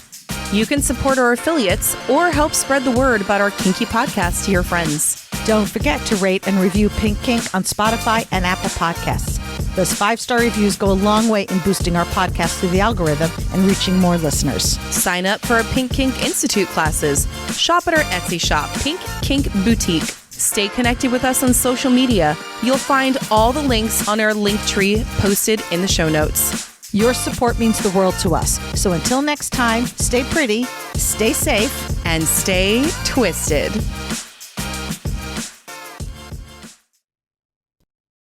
You can support our affiliates or help spread the word about our kinky podcast to your friends. Don't forget to rate and review Pink Kink on Spotify and Apple Podcasts. Those 5-star reviews go a long way in boosting our podcast through the algorithm and reaching more listeners. Sign up for our Pink Kink Institute classes. Shop at our Etsy shop, Pink Kink Boutique. Stay connected with us on social media. You'll find all the links on our link tree posted in the show notes. Your support means the world to us. So until next time, stay pretty, stay safe, and stay twisted.